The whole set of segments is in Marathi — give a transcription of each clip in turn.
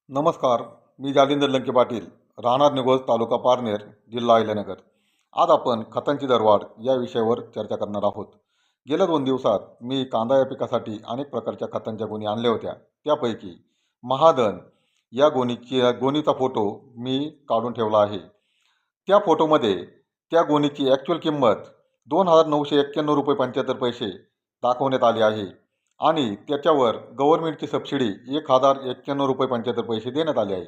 नमस्कार. मी जालिंदर लंके पाटील, राहणार निघोज, तालुका पारनेर, जिल्हा अहिल्यानगर. आज आपण खतांची दरवाढ या विषयावर चर्चा करणार आहोत. गेल्या 2 दिवसात मी कांदा या पिकासाठी अनेक प्रकारच्या खतांच्या गोणी आणल्या होत्या. त्यापैकी महाधन या गोणीचा फोटो मी काढून ठेवला आहे. त्या फोटोमध्ये त्या गोणीची ॲक्च्युअल किंमत ₹2,991.75 दाखवण्यात आली आहे आणि त्याच्यावर गव्हर्नमेंटची सबसिडी ₹1,091.75 देण्यात आली आहे.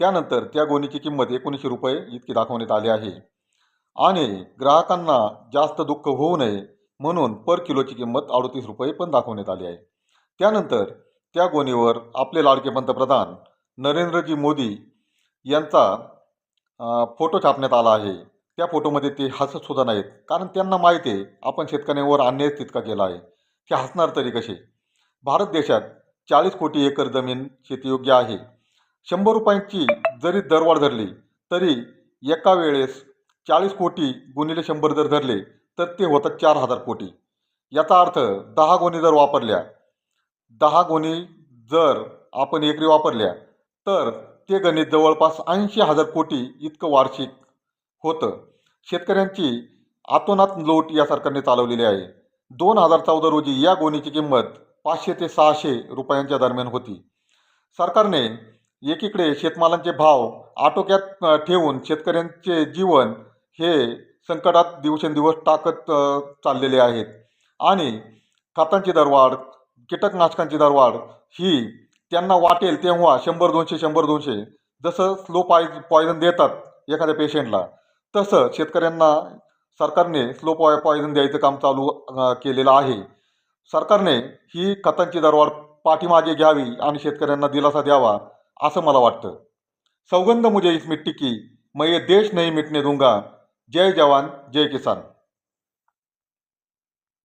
त्यानंतर त्या गोणीची किंमत ₹1900 इतकी दाखवण्यात आली आहे आणि ग्राहकांना जास्त दुःख होऊ नये म्हणून पर किलोची किंमत ₹38 पण दाखवण्यात आली आहे. त्यानंतर त्या गोणीवर आपले लाडके पंतप्रधान नरेंद्रजी मोदी यांचा फोटो छापण्यात आला आहे. त्या फोटोमध्ये ते हसतसुद्धा नाहीत, कारण त्यांना माहिती आहे आपण शेतकऱ्यांवर अन्याय तितका केला आहे. ते हसणार तरी कसे? भारत देशात 40 कोटी एकर जमीन शेतीयोग्य आहे. ₹100 जरी दरवाढ धरली तरी एका वेळेस 40 कोटी गुणिले 100 जर धरले तर ते होतात 4,000 कोटी. याचा अर्थ 10 गोणी जर वापरल्या, 10 गोणी जर आपण एकरी वापरल्या तर ते गणित जवळपास 80,000 कोटी इतकं वार्षिक होतं. शेतकऱ्यांची आतोनात लूट या सरकारने चालवलेली आहे. 2014 रोजी या गोणीची किंमत 500 ते 600 रुपयांच्या दरम्यान होती. सरकारने एकीकडे शेतमालांचे भाव आटोक्यात ठेवून शेतकऱ्यांचे जीवन हे संकटात दिवसेंदिवस टाकत चाललेले आहेत आणि खतांची दरवाढ, कीटकनाशकांची दरवाढ ही त्यांना वाटेल तेव्हा 100-200 जसं स्लो पॉयझन देतात एखाद्या पेशंटला, तसं शेतकऱ्यांना सरकारने स्लो पॉयझन द्यायचं काम चालू केलेलं आहे. सरकारने ही खतांची दरवाढ पाठीमागे घ्यावी आणि शेतकऱ्यांना दिलासा द्यावा असं मला वाटतं. सौगंध मुझे इस मिट्टी की, मैं ये देश नहीं मिटने दूंगा. जय जवान जय किसान.